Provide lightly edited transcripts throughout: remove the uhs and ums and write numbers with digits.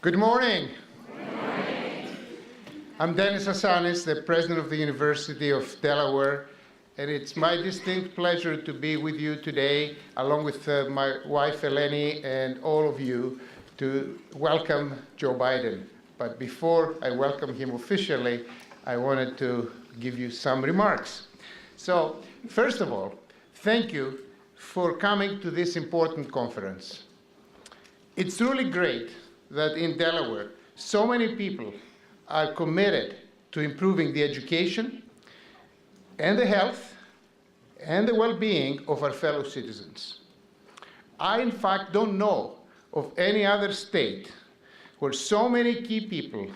Good morning. Good morning. I'm Dennis Assanis, the president of the University of Delaware, and it's my distinct pleasure to be with you today, along with my wife Eleni and all of you, to welcome Joe Biden. But before I welcome him officially, I wanted to give you some remarks. So, first of all, thank you for coming to this important conference. It's truly great that in Delaware, so many people are committed to improving the education and the health and the well-being of our fellow citizens. I, in fact, don't know of any other state where so many key people,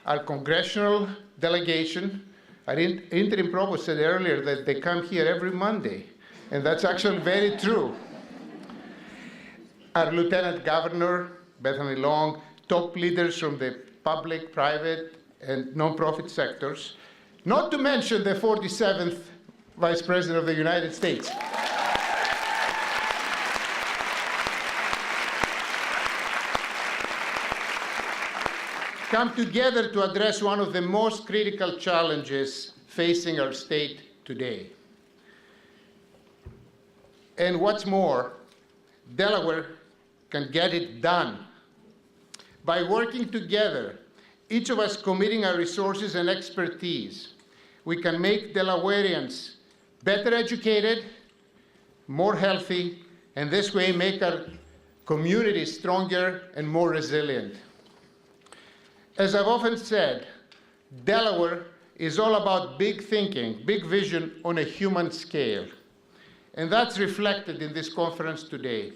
our congressional delegation, our interim provost said earlier that they come here every Monday, and that's actually very true. Our lieutenant governor, Bethany Long, top leaders from the public, private, and nonprofit sectors, not to mention the 47th Vice President of the United States. Come together to address one of the most critical challenges facing our state today. And what's more, Delaware can get it done. By working together, each of us committing our resources and expertise, we can make Delawareans better educated, more healthy, and this way make our communities stronger and more resilient. As I've often said, Delaware is all about big thinking, big vision on a human scale. And that's reflected in this conference today.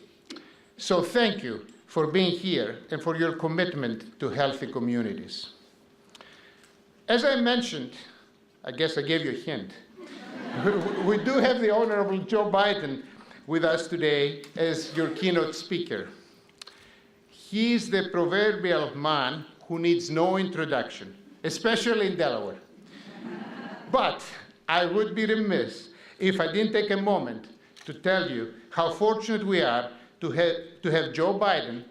So thank you for being here and for your commitment to healthy communities. As I mentioned, I guess I gave you a hint, we do have the Honorable Joe Biden with us today as your keynote speaker. He's the proverbial man who needs no introduction, especially in Delaware. But I would be remiss if I didn't take a moment to tell you how fortunate we are to have Joe Biden,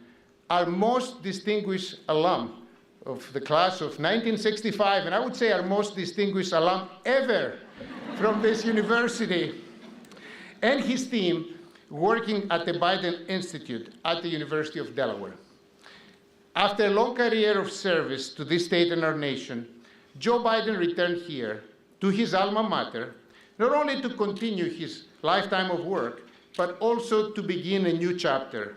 our most distinguished alum of the class of 1965, and I would say our most distinguished alum ever from this university, and his team working at the Biden Institute at the University of Delaware. After a long career of service to this state and our nation, Joe Biden returned here to his alma mater, not only to continue his lifetime of work, but also to begin a new chapter.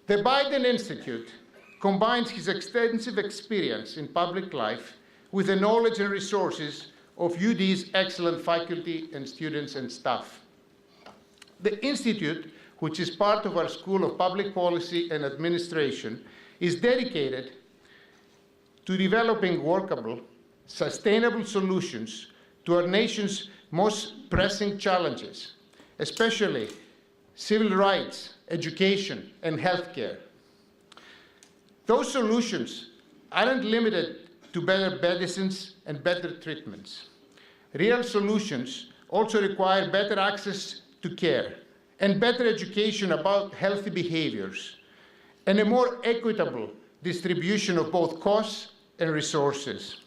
The Biden Institute combines his extensive experience in public life with the knowledge and resources of UD's excellent faculty and students and staff. The Institute, which is part of our School of Public Policy and Administration, is dedicated to developing workable, sustainable solutions to our nation's most pressing challenges, especially civil rights, education, and healthcare. Those solutions aren't limited to better medicines and better treatments. Real solutions also require better access to care and better education about healthy behaviors and a more equitable distribution of both costs and resources.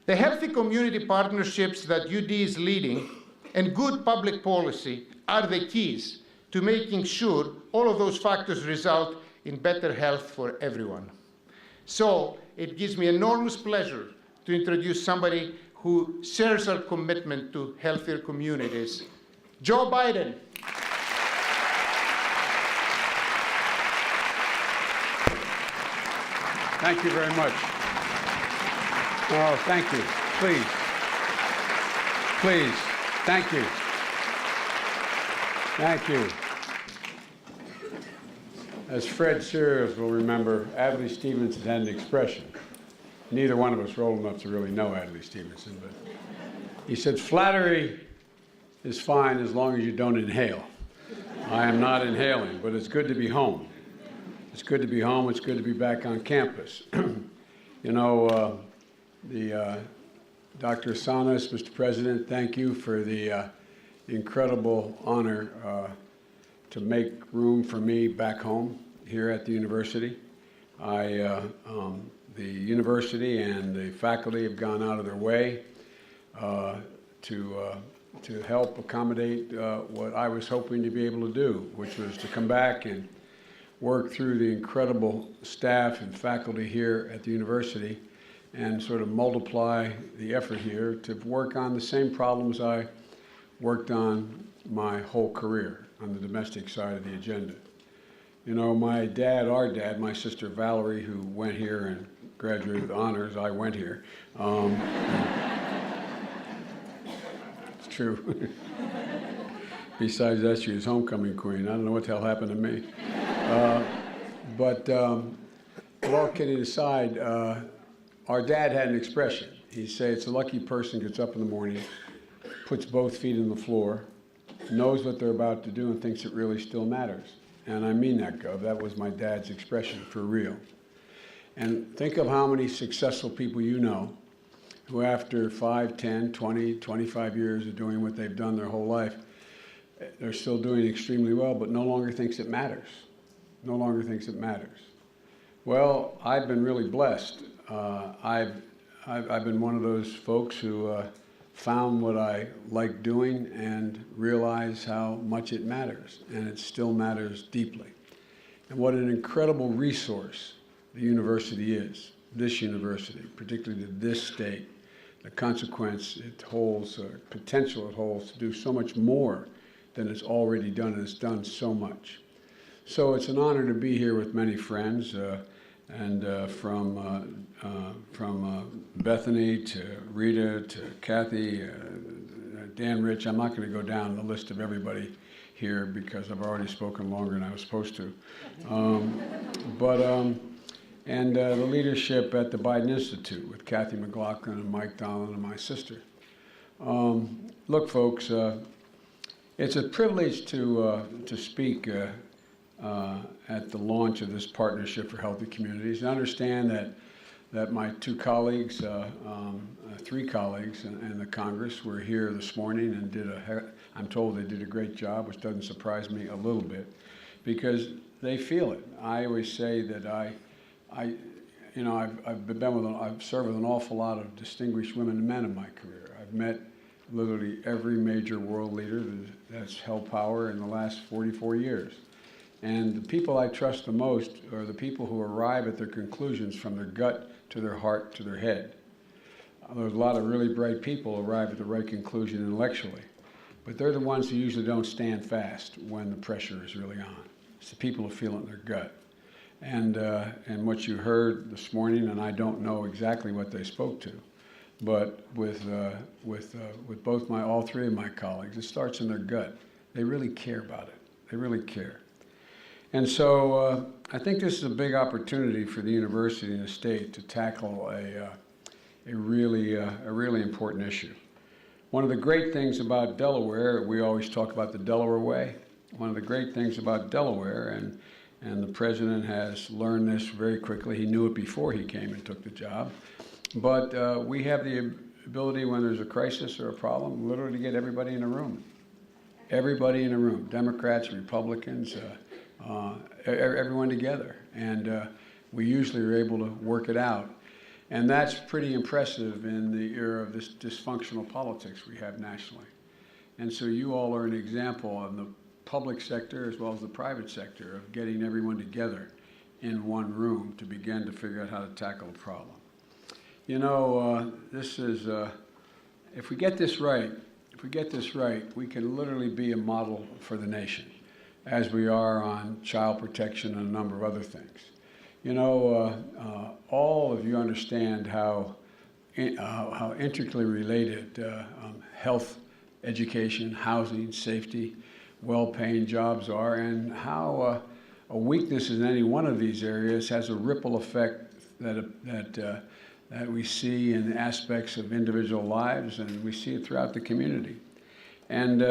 The healthy community partnerships that UD is leading and good public policy are the keys to making sure all of those factors result in better health for everyone. So it gives me enormous pleasure to introduce somebody who shares our commitment to healthier communities, Joe Biden. Thank you very much. Oh, thank you. Please. Please. Thank you. Thank you. As Fred Sears will remember, Adlai Stevenson had an expression. Neither one of us are old enough to really know Adlai Stevenson, but he said, "Flattery is fine as long as you don't inhale." I am not inhaling, but it's good to be home. It's good to be home. It's good to be back on campus. You know, Dr. Assanis, Mr. President, thank you for the incredible honor to make room for me back home. here at the university. The university and the faculty have gone out of their way to help accommodate what I was hoping to be able to do, which was to come back and work through the incredible staff and faculty here at the university and sort of multiply the effort here to work on the same problems I worked on my whole career on the domestic side of the agenda. You know, my dad, our dad, my sister Valerie, who went here and graduated with honors, I went here. It's true. Besides that, she was homecoming queen. I don't know what the hell happened to me. But all kidding aside, our dad had an expression. He'd say, it's a lucky person gets up in the morning, puts both feet on the floor, knows what they're about to do, and thinks it really still matters. And I mean that, Gov. That was my dad's expression, for real. And think of how many successful people you know who after 5, 10, 20, 25 years of doing what they've done their whole life, they're still doing extremely well, but no longer thinks it matters. No longer thinks it matters. Well, I've been really blessed. I've been one of those folks who found what I like doing and realized how much it matters, and it still matters deeply. And what an incredible resource the university is, this university, particularly to this state, the consequence it holds, potential it holds to do so much more than it's already done, and it's done so much. So it's an honor to be here with many friends, from Bethany to Rita to Kathy, Dan Rich. I'm not going to go down the list of everybody here because I've already spoken longer than I was supposed to. And the leadership at the Biden Institute with Kathy McLaughlin and Mike Donald and my sister. Look, folks, it's a privilege to speak at the launch of this Partnership for Healthy Communities. I understand that my two colleagues, three colleagues in the Congress were here this morning and I'm told they did a great job, which doesn't surprise me a little bit, because they feel it. I always say that I've served with an awful lot of distinguished women and men in my career. I've met literally every major world leader that's held power in the last 44 years. And the people I trust the most are the people who arrive at their conclusions from their gut to their heart to their head. There's a lot of really bright people who arrive at the right conclusion intellectually, but they're the ones who usually don't stand fast when the pressure is really on. It's the people who feel it in their gut. And what you heard this morning, and I don't know exactly what they spoke to, but with both all three of my colleagues, it starts in their gut. They really care about it. They really care. And so I think this is a big opportunity for the university and the state to tackle a really important issue. One of the great things about Delaware, we always talk about the Delaware way. One of the great things about Delaware, and the president has learned this very quickly. He knew it before he came and took the job. But we have the ability when there's a crisis or a problem, literally to get everybody in a room. Everybody in a room, Democrats, Republicans, everyone together. And we usually are able to work it out. And that's pretty impressive in the era of this dysfunctional politics we have nationally. And so you all are an example in the public sector as well as the private sector of getting everyone together in one room to begin to figure out how to tackle a problem. You know, this is, if we get this right, we can literally be a model for the nation, as we are on child protection and a number of other things. You know, all of you understand how intricately related health, education, housing, safety, well-paying jobs are, and how a weakness in any one of these areas has a ripple effect that we see in aspects of individual lives, and we see it throughout the community. And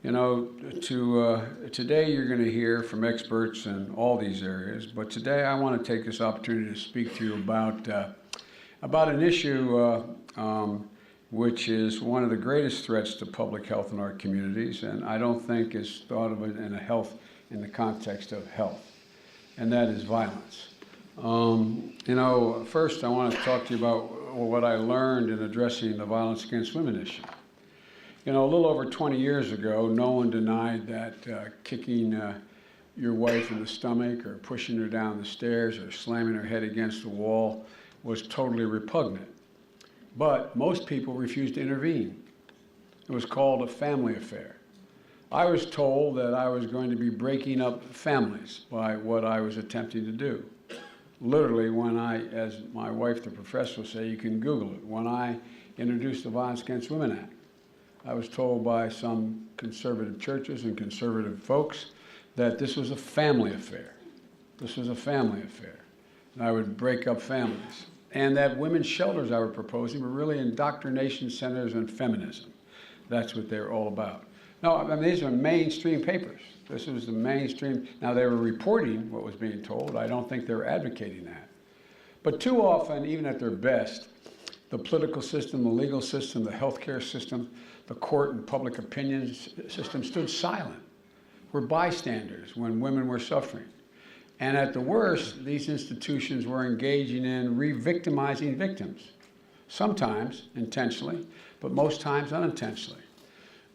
you know, today you're going to hear from experts in all these areas, but today I want to take this opportunity to speak to you about an issue which is one of the greatest threats to public health in our communities, and I don't think is thought of it in the context of health. and that is violence. First I want to talk to you about what I learned in addressing the violence against women issue. A little over 20 years ago, no one denied that kicking your wife in the stomach or pushing her down the stairs or slamming her head against the wall was totally repugnant. But most people refused to intervene. It was called a family affair. I was told that I was going to be breaking up families by what I was attempting to do. Literally, when as my wife, the professor, will say, you can Google it, when I introduced the Violence Against Women Act, I was told by some conservative churches and conservative folks that this was a family affair. This was a family affair. And I would break up families. And that women's shelters I were proposing were really indoctrination centers and feminism. That's what they were all about. No, these are mainstream papers. This was the mainstream. Now, they were reporting what was being told. I don't think they were advocating that. But too often, even at their best, the political system, the legal system, the healthcare system, the court and public opinion system stood silent. Were bystanders when women were suffering. And at the worst, these institutions were engaging in re-victimizing victims, sometimes intentionally, but most times unintentionally.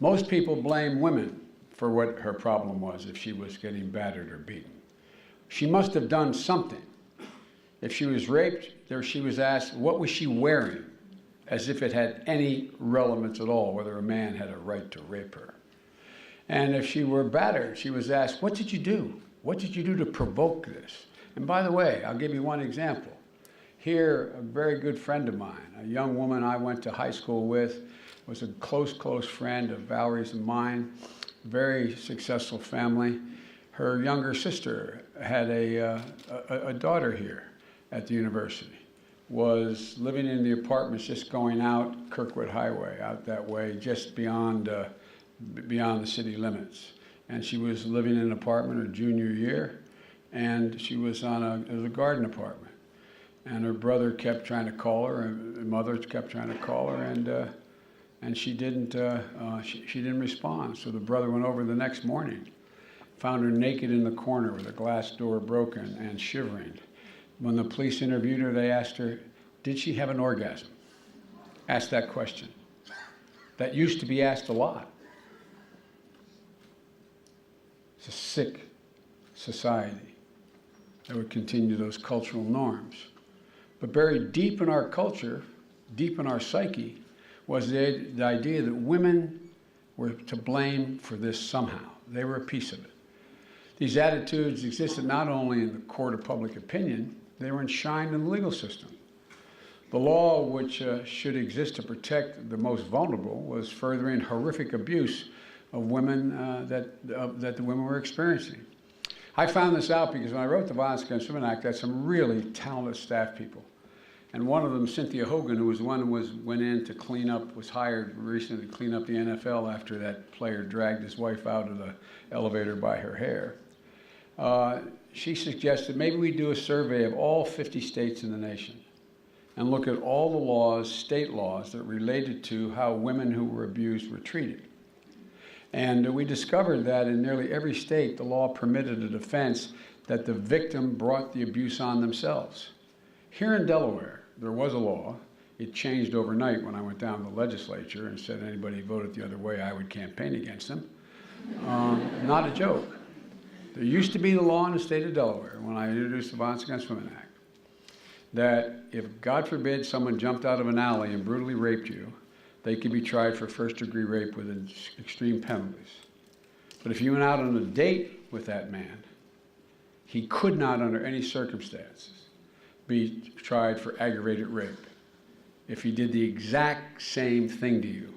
Most people blame women for what her problem was if she was getting battered or beaten. She must have done something. If she was raped, she was asked, what was she wearing? As if it had any relevance at all, whether a man had a right to rape her. And if she were battered, she was asked, what did you do? What did you do to provoke this? And by the way, I'll give you one example. Here, a very good friend of mine, a young woman I went to high school with, was a close friend of Valerie's and mine, very successful family. Her younger sister had a daughter here at the university, was living in the apartments just going out Kirkwood Highway, out that way, just beyond the city limits. And she was living in an apartment her junior year, and she was it was a garden apartment. And her brother kept trying to call her, and her mother kept trying to call her, and she didn't respond. So the brother went over the next morning, found her naked in the corner with a glass door broken and shivering. When the police interviewed her, they asked her, did she have an orgasm? Asked that question. That used to be asked a lot. It's a sick society that would continue those cultural norms. But buried deep in our culture, deep in our psyche, was the idea that women were to blame for this somehow. They were a piece of it. These attitudes existed not only in the court of public opinion, they were enshrined in the legal system. The law, which should exist to protect the most vulnerable, was furthering horrific abuse of women that the women were experiencing. I found this out because when I wrote the Violence Against Women Act, I had some really talented staff people. And one of them, Cynthia Hogan, who was one who went in to clean up, was hired recently to clean up the NFL after that player dragged his wife out of the elevator by her hair. She suggested maybe we do a survey of all 50 states in the nation and look at all the laws, state laws, that related to how women who were abused were treated. And we discovered that in nearly every state, the law permitted a defense that the victim brought the abuse on themselves. Here in Delaware, there was a law. It changed overnight when I went down to the legislature and said anybody voted the other way, I would campaign against them. Not a joke. There used to be the law in the state of Delaware when I introduced the Violence Against Women Act that if, God forbid, someone jumped out of an alley and brutally raped you, they could be tried for first-degree rape with extreme penalties. But if you went out on a date with that man, he could not, under any circumstances, be tried for aggravated rape if he did the exact same thing to you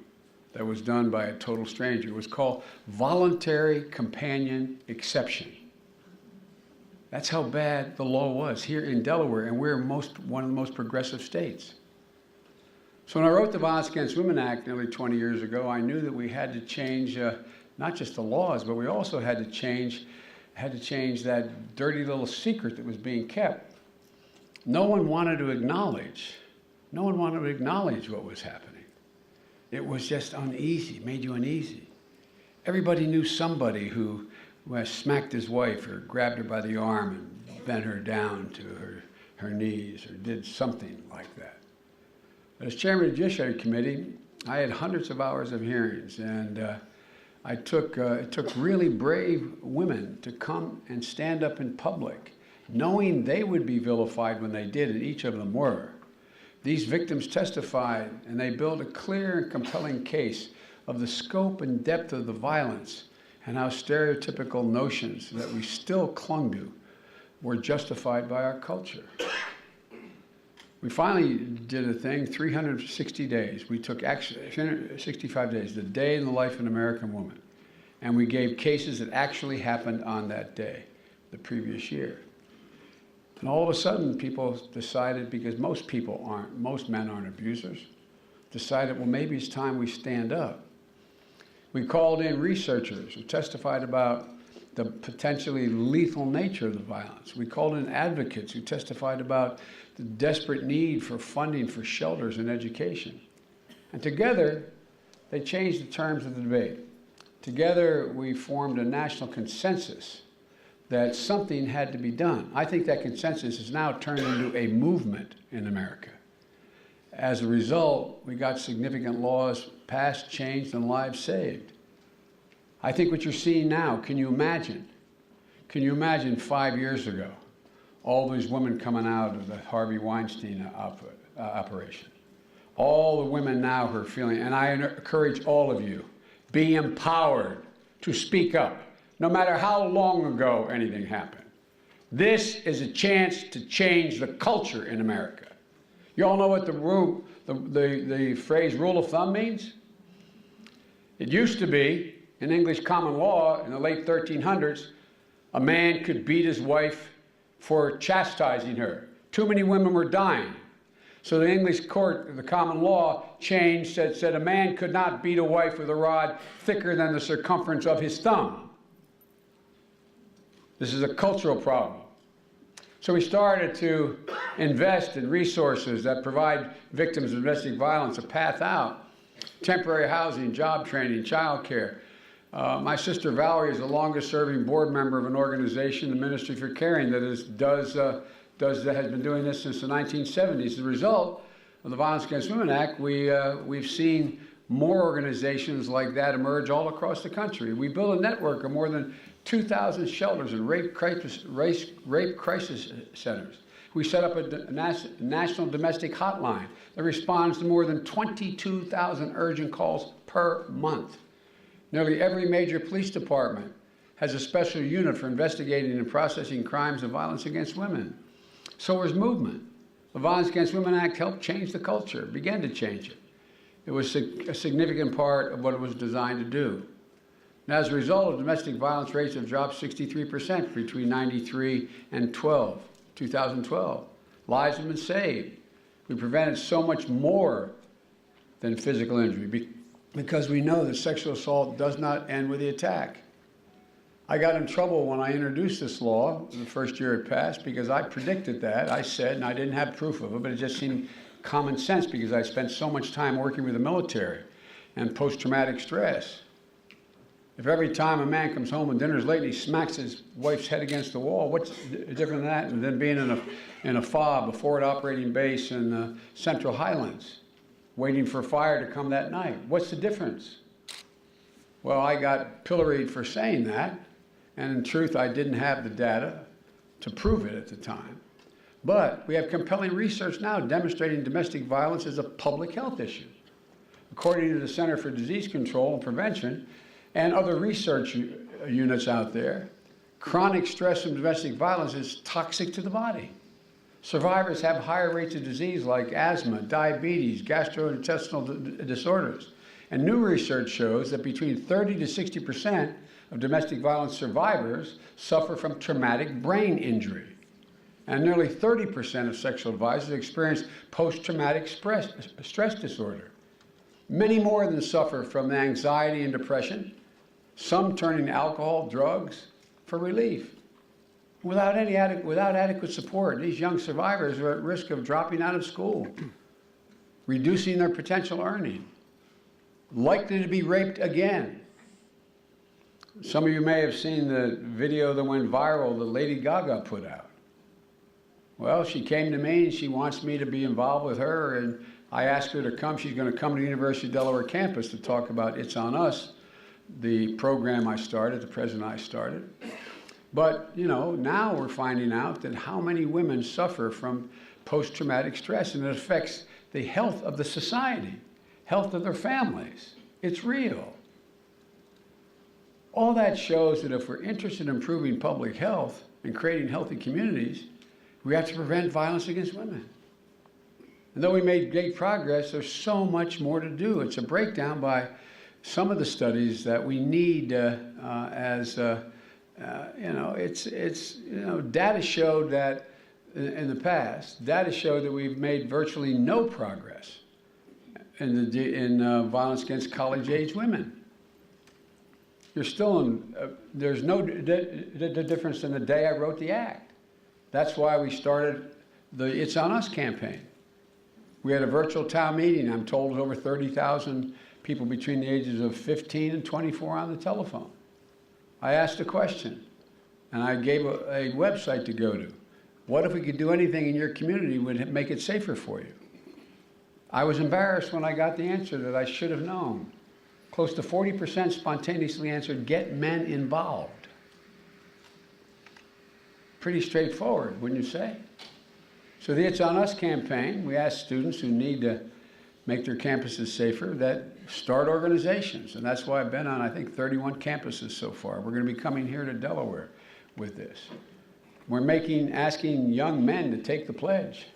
that was done by a total stranger. It was called voluntary companion exception. That's how bad the law was here in Delaware, and we're one of the most progressive states. So when I wrote the Violence Against Women Act nearly 20 years ago, I knew that we had to change not just the laws, but we also had to change that dirty little secret that was being kept. No one wanted to acknowledge what was happening. It was just uneasy, made you uneasy. Everybody knew somebody who smacked his wife or grabbed her by the arm and bent her down to her knees or did something like that. But as chairman of the Judiciary Committee, I had hundreds of hours of hearings, and it took really brave women to come and stand up in public, knowing they would be vilified when they did, and each of them were. These victims testified, and they built a clear and compelling case of the scope and depth of the violence and how stereotypical notions that we still clung to were justified by our culture. We finally did a thing, 360 days. We took 365 days, the day in the life of an American woman, and we gave cases that actually happened on that day, the previous year. And all of a sudden, people decided, because most men aren't abusers, decided, well, maybe it's time we stand up. We called in researchers who testified about the potentially lethal nature of the violence. We called in advocates who testified about the desperate need for funding for shelters and education. And together, they changed the terms of the debate. Together, we formed a national consensus that something had to be done. I think that consensus has now turned into a movement in America. As a result, we got significant laws passed, changed, and lives saved. I think what you're seeing now, can you imagine? Can you imagine 5 years ago, all these women coming out of the Harvey Weinstein operation? All the women now who are feeling, and I encourage all of you, be empowered to speak up, no matter how long ago anything happened. This is a chance to change the culture in America. You all know what the phrase rule of thumb means? It used to be, in English common law in the late 1300s, a man could beat his wife for chastising her. Too many women were dying. So the English court, the common law, changed, said a man could not beat a wife with a rod thicker than the circumference of his thumb. This is a cultural problem. So we started to invest in resources that provide victims of domestic violence a path out. Temporary housing, job training, child care. My sister Valerie is the longest serving board member of an organization, the Ministry for Caring, that has been doing this since the 1970s. As a result of the Violence Against Women Act, we've seen more organizations like that emerge all across the country. We built a network of more than 2,000 shelters and rape crisis centers. We set up a national domestic hotline that responds to more than 22,000 urgent calls per month. Nearly every major police department has a special unit for investigating and processing crimes of violence against women. So is movement. The Violence Against Women Act helped change the culture, began to change it. It was a significant part of what it was designed to do. And as a result, domestic violence rates have dropped 63% between 93 and 2012. Lives have been saved. We prevented so much more than physical injury because we know that sexual assault does not end with the attack. I got in trouble when I introduced this law the first year it passed because I predicted that. I said, and I didn't have proof of it, but it just seemed common sense because I spent so much time working with the military and post-traumatic stress. If every time a man comes home and dinner's late and he smacks his wife's head against the wall, what's different than that than being in a FOB, a forward operating base in the Central Highlands, waiting for fire to come that night? What's the difference? Well, I got pilloried for saying that, and in truth, I didn't have the data to prove it at the time. But we have compelling research now demonstrating domestic violence is a public health issue. According to the Center for Disease Control and Prevention and other research units out there, chronic stress from domestic violence is toxic to the body. Survivors have higher rates of disease like asthma, diabetes, gastrointestinal disorders. And new research shows that between 30 to 60% of domestic violence survivors suffer from traumatic brain injury. And nearly 30% of sexual advisors experience post-traumatic stress disorder. Many more than suffer from anxiety and depression, some turning to alcohol, drugs for relief. Without adequate support, these young survivors are at risk of dropping out of school, reducing their potential earning, likely to be raped again. Some of you may have seen the video that went viral that Lady Gaga put out. Well, she came to me and she wants me to be involved with her, and I asked her to come. She's going to come to the University of Delaware campus to talk about It's on Us, the program I started, the president I started. But, you know, now we're finding out that how many women suffer from post-traumatic stress, and it affects the health of the society, health of their families. It's real. All that shows that if we're interested in improving public health and creating healthy communities, we have to prevent violence against women. And though we made great progress, there's so much more to do. It's a breakdown by some of the studies that we need data showed that in the past, data showed that we've made virtually no progress in violence against college-age women. You're still in, there's no difference in the day I wrote the act. That's why we started the It's on Us campaign. We had a virtual town meeting. I'm told over 30,000 people between the ages of 15 and 24 on the telephone. I asked a question, and I gave a website to go to. What if we could do anything in your community would make it safer for you? I was embarrassed when I got the answer that I should have known. Close to 40% spontaneously answered, get men involved. Pretty straightforward, wouldn't you say? So the It's on Us campaign, we asked students who need to make their campuses safer that start organizations. And that's why I've been on, I think, 31 campuses so far. We're going to be coming here to Delaware with this. We're asking young men to take the pledge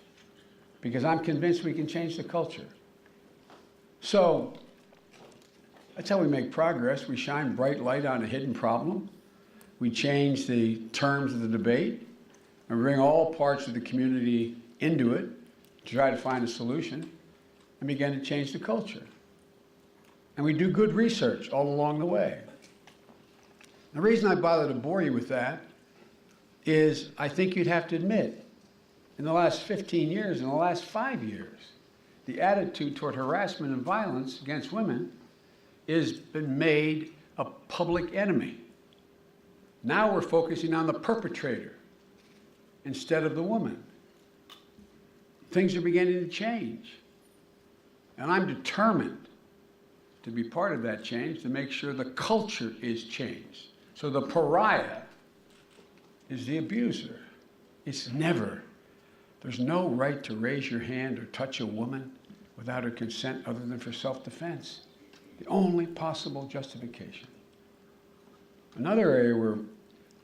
because I'm convinced we can change the culture. So that's how we make progress. We shine bright light on a hidden problem. We change the terms of the debate and bring all parts of the community into it to try to find a solution and begin to change the culture. And we do good research all along the way. The reason I bother to bore you with that is I think you'd have to admit, in the last 15 years, in the last 5 years, the attitude toward harassment and violence against women has been made a public enemy. Now we're focusing on the perpetrator instead of the woman. Things are beginning to change. And I'm determined to be part of that change, to make sure the culture is changed. So the pariah is the abuser. It's never. There's no right to raise your hand or touch a woman without her consent other than for self-defense. The only possible justification. Another area where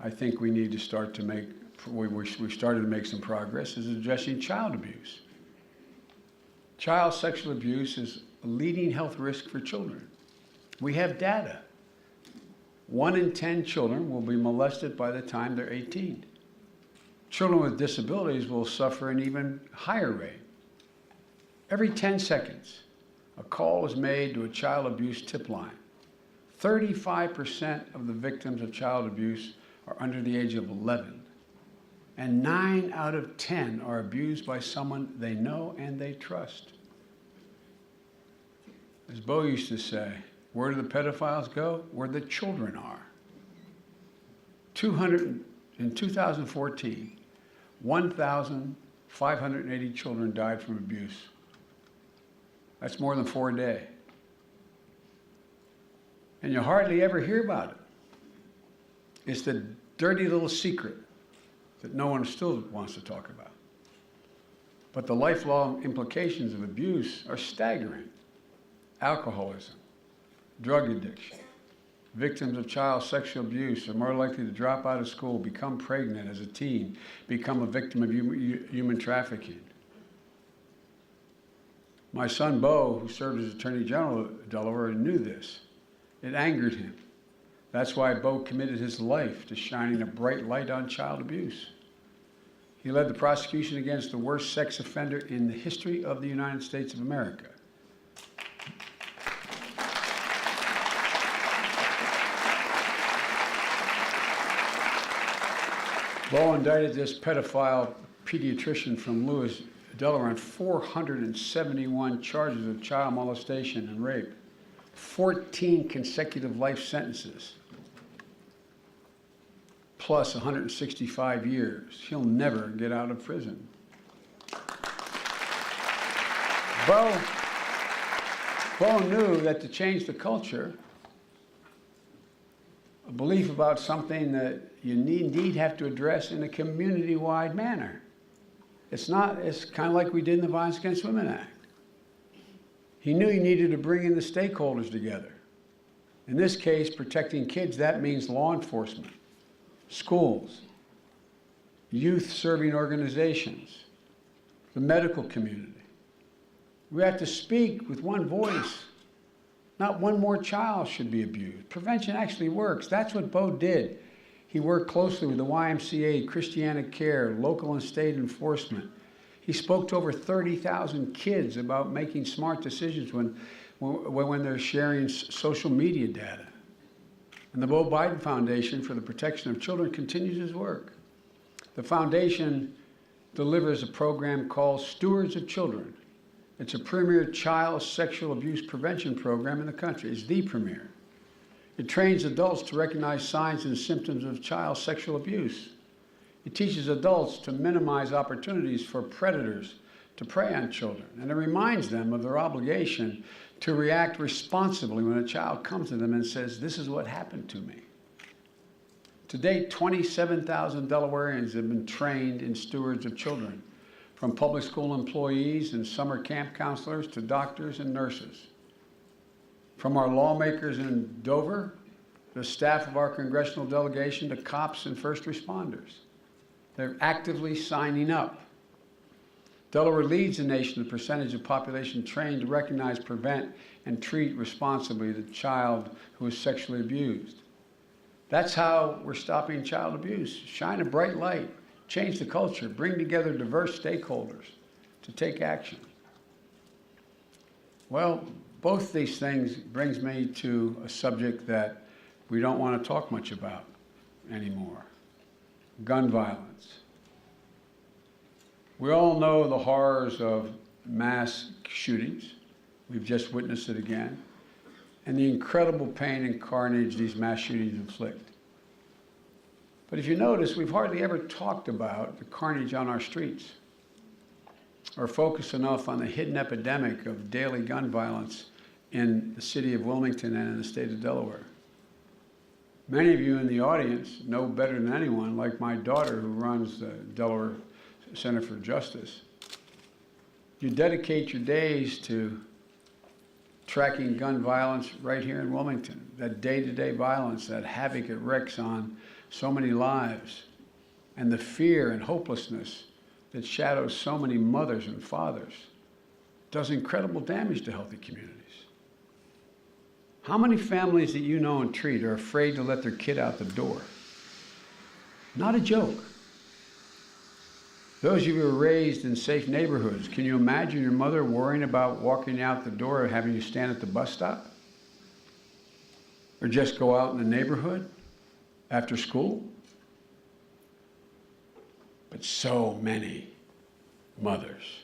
I think we need to start to make, we started to make some progress, is addressing child abuse. Child sexual abuse is a leading health risk for children. We have data. 1 in 10 children will be molested by the time they're 18. Children with disabilities will suffer an even higher rate. Every 10 seconds, a call is made to a child abuse tip line. 35% of the victims of child abuse are under the age of 11. And 9 out of 10 are abused by someone they know and they trust. As Bo used to say, where do the pedophiles go? Where the children are. In 2014, 1,580 children died from abuse. That's more than 4 a day. And you hardly ever hear about it. It's the dirty little secret that no one still wants to talk about. But the lifelong implications of abuse are staggering. Alcoholism, drug addiction, victims of child sexual abuse are more likely to drop out of school, become pregnant as a teen, become a victim of human trafficking. My son, Bo, who served as Attorney General of Delaware, knew this. It angered him. That's why Bo committed his life to shining a bright light on child abuse. He led the prosecution against the worst sex offender in the history of the United States of America. Bo indicted this pedophile pediatrician from Lewis, Delaware, on 471 charges of child molestation and rape, 14 consecutive life sentences. plus 165 years. He'll never get out of prison. Bo knew that to change the culture, a belief about something that you indeed have to address in a community-wide manner. It's kind of like we did in the Violence Against Women Act. He knew you needed to bring in the stakeholders together. In this case, protecting kids, that means law enforcement, schools, youth-serving organizations, the medical community. We have to speak with one voice. Not one more child should be abused. Prevention actually works. That's what Bo did. He worked closely with the YMCA, Christiana Care, local and state enforcement. He spoke to over 30,000 kids about making smart decisions when they're sharing social media data. And the Bo Biden Foundation for the Protection of Children continues his work. The foundation delivers a program called Stewards of Children. It's a premier child sexual abuse prevention program in the country. It's the premier. It trains adults to recognize signs and symptoms of child sexual abuse. It teaches adults to minimize opportunities for predators to prey on children. And it reminds them of their obligation to react responsibly when a child comes to them and says, "This is what happened to me." To date, 27,000 Delawareans have been trained in stewards of children, from public school employees and summer camp counselors to doctors and nurses. From our lawmakers in Dover, the staff of our congressional delegation, to cops and first responders. They're actively signing up. Delaware leads the nation in the percentage of population trained to recognize, prevent, and treat responsibly the child who is sexually abused. That's how we're stopping child abuse. Shine a bright light, change the culture, bring together diverse stakeholders to take action. Well, both these things brings me to a subject that we don't want to talk much about anymore: gun violence. We all know the horrors of mass shootings. We've just witnessed it again. And the incredible pain and carnage these mass shootings inflict. But if you notice, we've hardly ever talked about the carnage on our streets, or focused enough on the hidden epidemic of daily gun violence in the city of Wilmington and in the state of Delaware. Many of you in the audience know better than anyone, like my daughter who runs the Delaware Center for Justice. You dedicate your days to tracking gun violence right here in Wilmington, that day-to-day violence, that havoc it wreaks on so many lives, and the fear and hopelessness that shadows so many mothers and fathers, does incredible damage to healthy communities. How many families that you know and treat are afraid to let their kid out the door? Not a joke. Those of you who were raised in safe neighborhoods, can you imagine your mother worrying about walking out the door or having you stand at the bus stop? Or just go out in the neighborhood after school? But so many mothers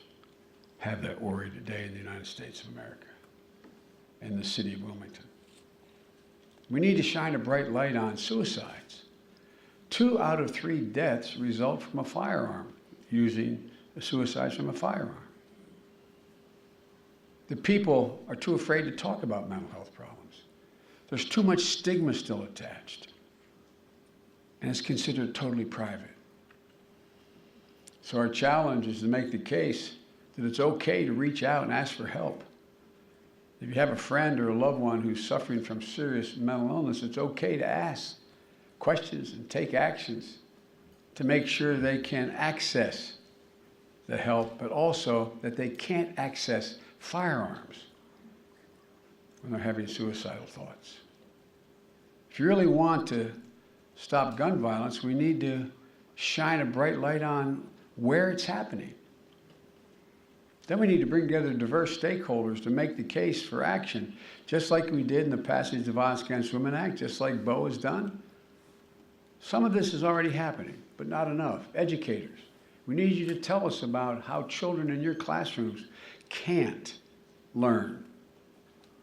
have that worry today in the United States of America, in the city of Wilmington. We need to shine a bright light on suicides. 2 out of 3 deaths result from a firearm, using suicides from a firearm. The people are too afraid to talk about mental health problems. There's too much stigma still attached, and it's considered totally private. So our challenge is to make the case that it's okay to reach out and ask for help. If you have a friend or a loved one who's suffering from serious mental illness, it's okay to ask questions and take actions to make sure they can access the help, but also that they can't access firearms when they're having suicidal thoughts. If you really want to stop gun violence, we need to shine a bright light on where it's happening. Then we need to bring together diverse stakeholders to make the case for action, just like we did in the passage of the Violence Against Women Act, just like Bo has done. Some of this is already happening, but not enough. Educators, we need you to tell us about how children in your classrooms can't learn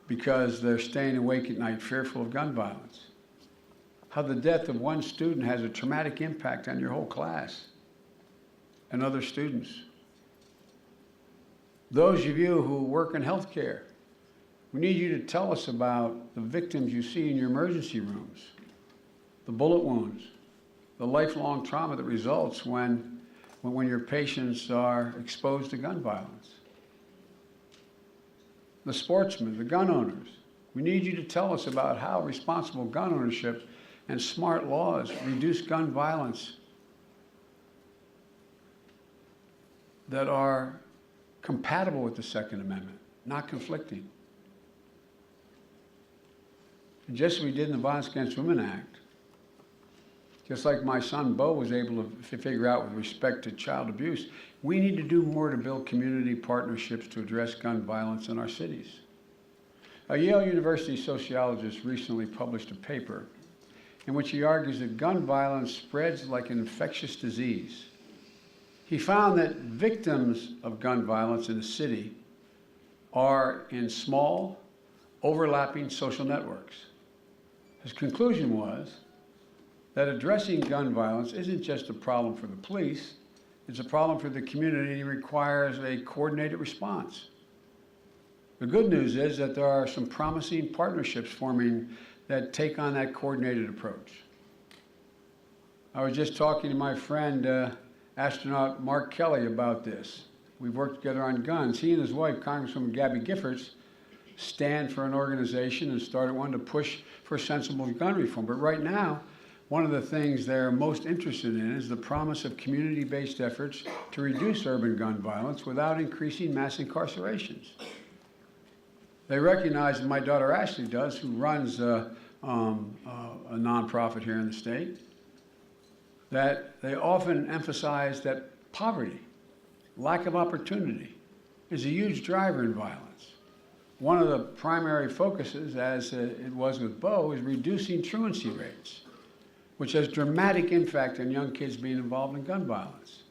because they're staying awake at night fearful of gun violence. how the death of one student has a traumatic impact on your whole class and other students. Those of you who work in healthcare, we need you to tell us about the victims you see in your emergency rooms, the bullet wounds, the lifelong trauma that results when your patients are exposed to gun violence. The sportsmen, the gun owners, we need you to tell us about how responsible gun ownership and smart laws reduce gun violence that are compatible with the Second Amendment, not conflicting. And just as we did in the Violence Against Women Act, just like my son Bo was able to figure out with respect to child abuse, we need to do more to build community partnerships to address gun violence in our cities. A Yale University sociologist recently published a paper in which he argues that gun violence spreads like an infectious disease. He found that victims of gun violence in a city are in small, overlapping social networks. His conclusion was that addressing gun violence isn't just a problem for the police, it's a problem for the community and requires a coordinated response. The good news is that there are some promising partnerships forming that take on that coordinated approach. I was just talking to my friend, astronaut Mark Kelly, about this. We've worked together on guns. He and his wife, Congresswoman Gabby Giffords, stand for an organization and started one to push for sensible gun reform. But right now, one of the things they're most interested in is the promise of community-based efforts to reduce urban gun violence without increasing mass incarcerations. They recognize, and my daughter Ashley does, who runs a nonprofit here in the state, that they often emphasize that poverty, lack of opportunity, is a huge driver in violence. One of the primary focuses, as it was with Bo, is reducing truancy rates, which has dramatic impact on young kids being involved in gun violence.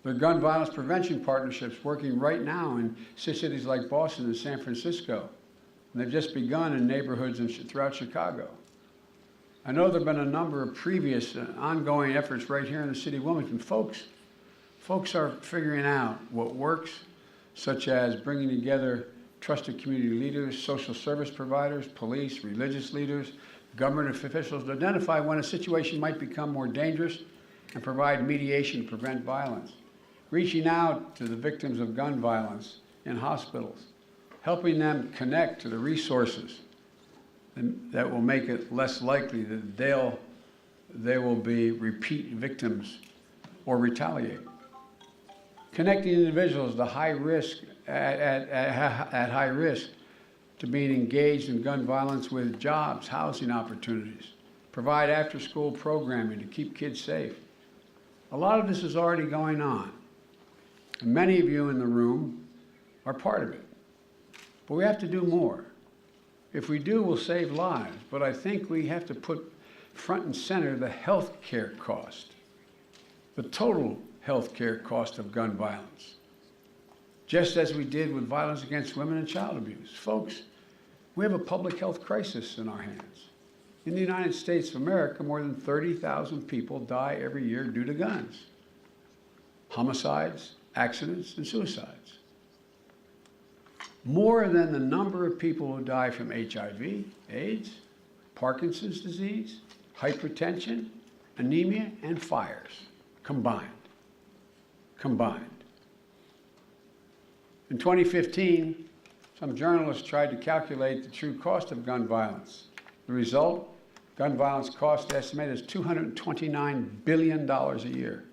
There are gun violence prevention partnerships working right now in cities like Boston and San Francisco, and they've just begun in neighborhoods throughout Chicago. I know there have been a number of previous ongoing efforts right here in the city of Wilmington. Folks are figuring out what works, such as bringing together trusted community leaders, social service providers, police, religious leaders, government officials to identify when a situation might become more dangerous and provide mediation to prevent violence. Reaching out to the victims of gun violence in hospitals, helping them connect to the resources that will make it less likely that they will be repeat victims or retaliate. Connecting individuals to high risk, at high risk to being engaged in gun violence with jobs, housing opportunities, provide after-school programming to keep kids safe. A lot of this is already going on. And many of you in the room are part of it. But we have to do more. If we do, we'll save lives. But I think we have to put front and center the health care cost, the total health care cost of gun violence, just as we did with violence against women and child abuse. Folks, we have a public health crisis in our hands. In the United States of America, more than 30,000 people die every year due to guns. Homicides, accidents, and suicides. More than the number of people who die from HIV, AIDS, Parkinson's disease, hypertension, anemia, and fires combined. In 2015, some journalists tried to calculate the true cost of gun violence. The result, gun violence cost estimated is $229 billion a year.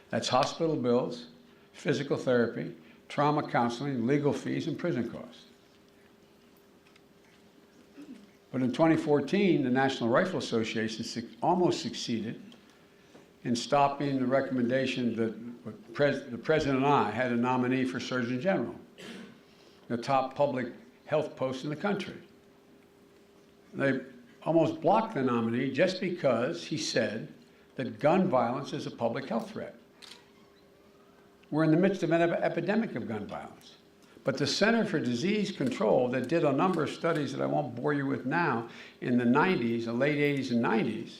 That's hospital bills, physical therapy, trauma counseling, legal fees, and prison costs. But in 2014, the National Rifle Association almost succeeded in stopping the recommendation that the President and I had a nominee for Surgeon General, the top public health post in the country. They almost blocked the nominee just because he said that gun violence is a public health threat. We're in the midst of an epidemic of gun violence. But the Center for Disease Control that did a number of studies that I won't bore you with now in the 90s, the late 80s and 90s,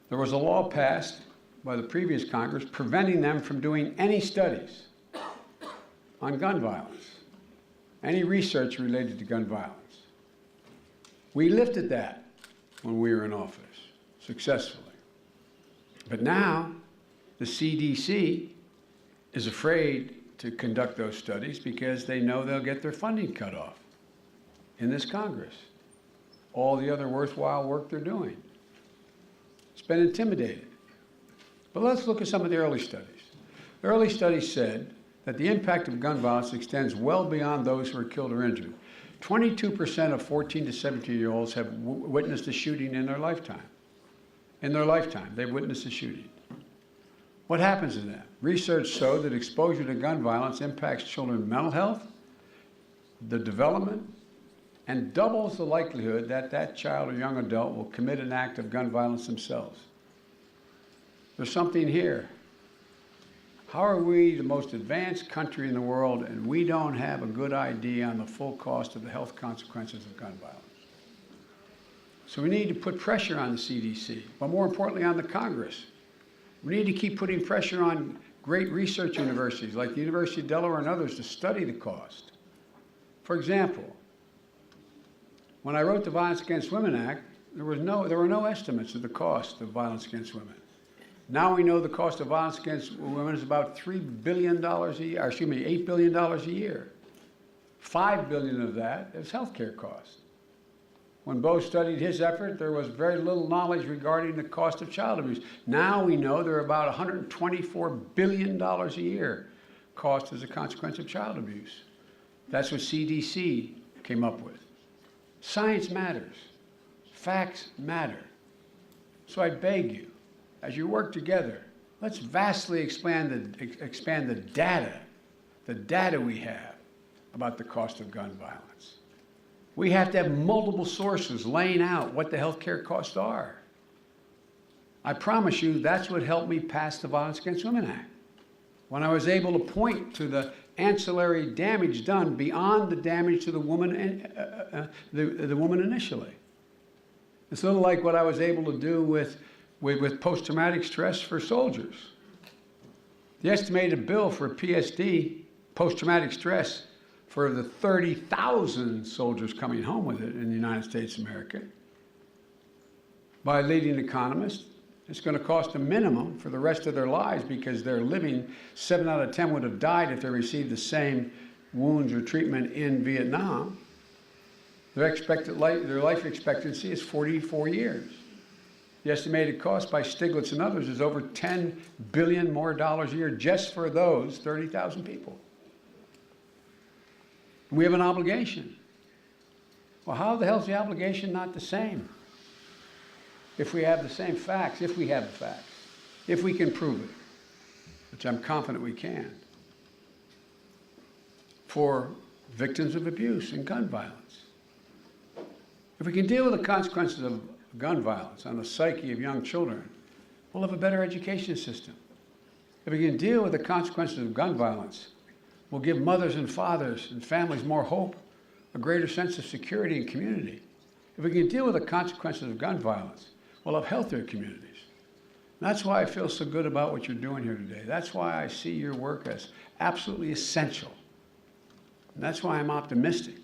there was a law passed by the previous Congress preventing them from doing any studies on gun violence, any research related to gun violence. We lifted that when we were in office, successfully. But now, the CDC is afraid to conduct those studies because they know they'll get their funding cut off in this Congress. All the other worthwhile work they're doing. It's been intimidated. But let's look at some of the early studies. The early studies said that the impact of gun violence extends well beyond those who are killed or injured. 22% of 14 to 17-year-olds have witnessed a shooting in their lifetime. In their lifetime, they've witnessed a shooting. What happens to them? Research showed that exposure to gun violence impacts children's mental health, the development, and doubles the likelihood that that child or young adult will commit an act of gun violence themselves. There's something here. How are we the most advanced country in the world and we don't have a good idea on the full cost of the health consequences of gun violence? So we need to put pressure on the CDC, but more importantly on the Congress. We need to keep putting pressure on great research universities like the University of Delaware and others to study the cost. For example, when I wrote the Violence Against Women Act, there were no estimates of the cost of violence against women. Now we know the cost of violence against women is about $3 billion a year, or excuse me, $8 billion a year. $5 billion of that is healthcare costs. When Bo studied his effort, there was very little knowledge regarding the cost of child abuse. Now we know there are about $124 billion a year cost as a consequence of child abuse. That's what CDC came up with. Science matters. Facts matter. So I beg you, as you work together, let's vastly expand the data we have about the cost of gun violence. We have to have multiple sources laying out what the healthcare costs are. I promise you that's what helped me pass the Violence Against Women Act. When I was able to point to the ancillary damage done beyond the damage to the woman, the woman initially. It's a little like what I was able to do with post-traumatic stress for soldiers. The estimated bill for PSD, post-traumatic stress, for the 30,000 soldiers coming home with it in the United States of America, by leading economists, it's going to cost a minimum for the rest of their lives because they're living, 7 out of 10 would have died if they received the same wounds or treatment in Vietnam. Their life expectancy is 44 years. The estimated cost by Stiglitz and others is over $10 billion more a year just for those 30,000 people. We have an obligation. Well, how the hell is the obligation not the same? If we have the same facts, if we have the facts, if we can prove it, which I'm confident we can, for victims of abuse and gun violence. If we can deal with the consequences of gun violence on the psyche of young children, we'll have a better education system. If we can deal with the consequences of gun violence, we'll give mothers and fathers and families more hope, a greater sense of security and community. If we can deal with the consequences of gun violence, we'll have healthier communities. And that's why I feel so good about what you're doing here today. That's why I see your work as absolutely essential. And that's why I'm optimistic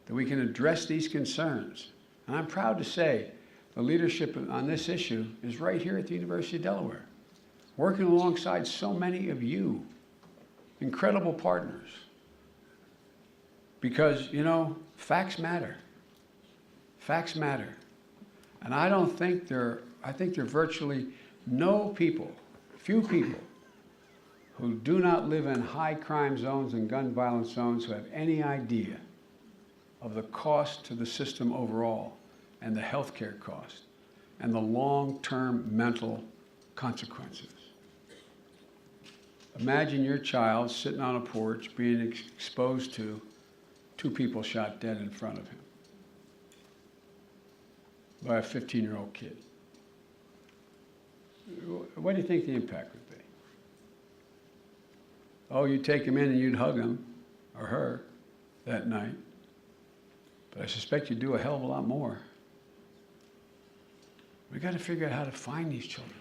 that we can address these concerns. And I'm proud to say the leadership on this issue is right here at the University of Delaware, working alongside so many of you, incredible partners. Because, you know, facts matter. Facts matter. And I think there are virtually few people who do not live in high crime zones and gun violence zones who have any idea of the cost to the system overall and the healthcare cost and the long-term mental consequences. Imagine your child sitting on a porch being exposed to 2 people shot dead in front of him by a 15-year-old kid. What do you think the impact would be? Oh, you'd take him in and you'd hug him or her that night. But I suspect you'd do a hell of a lot more. We got to figure out how to find these children.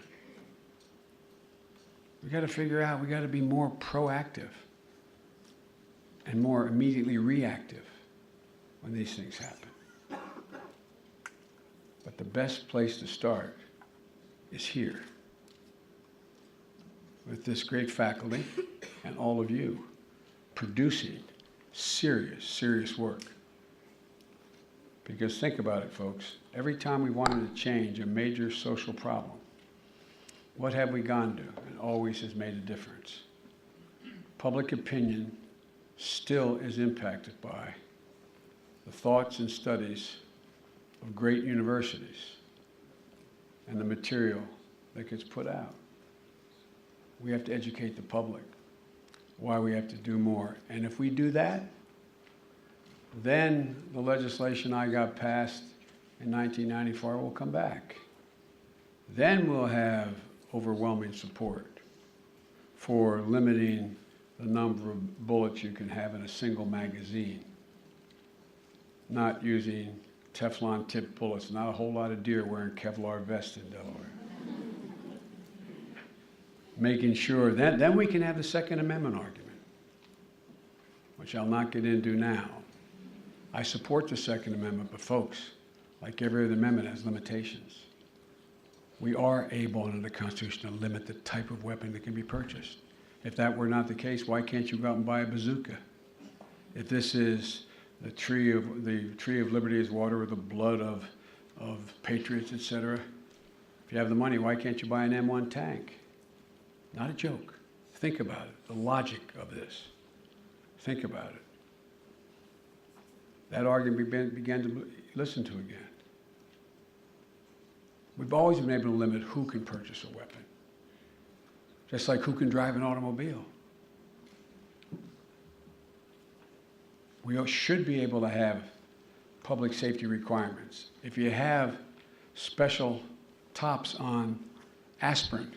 We got to figure out, we got to be more proactive and more immediately reactive when these things happen. But the best place to start is here with this great faculty and all of you producing serious, serious work. Because think about it, folks. Every time we wanted to change a major social problem, what have we gone to? It always has made a difference. Public opinion still is impacted by the thoughts and studies of great universities and the material that gets put out. We have to educate the public why we have to do more. And if we do that, then the legislation I got passed in 1994 will come back. Then we'll have overwhelming support for limiting the number of bullets you can have in a single magazine, not using Teflon tipped bullets, not a whole lot of deer wearing Kevlar vests in Delaware. Making sure that then we can have the Second Amendment argument, which I'll not get into now. I support the Second Amendment, but folks, like every other amendment, has limitations. We are able under the Constitution to limit the type of weapon that can be purchased. If that were not the case, why can't you go out and buy a bazooka? If this is the tree of liberty is water with the blood of patriots, etc. If you have the money, why can't you buy an M1 tank? Not a joke. Think about it, the logic of this. Think about it. That argument began to listen to again. We've always been able to limit who can purchase a weapon, just like who can drive an automobile. We should be able to have public safety requirements. If you have special tops on aspirin,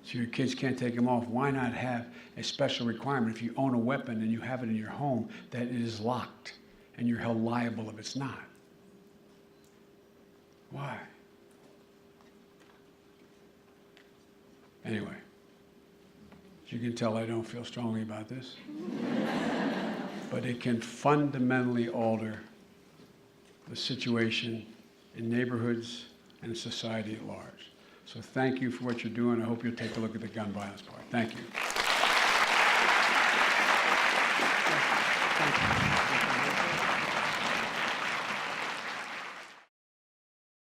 so your kids can't take them off, why not have a special requirement if you own a weapon and you have it in your home that it is locked and you're held liable if it's not? Why? Anyway, as you can tell, I don't feel strongly about this. But it can fundamentally alter the situation in neighborhoods and society at large. So thank you for what you're doing. I hope you'll take a look at the gun violence part. Thank you.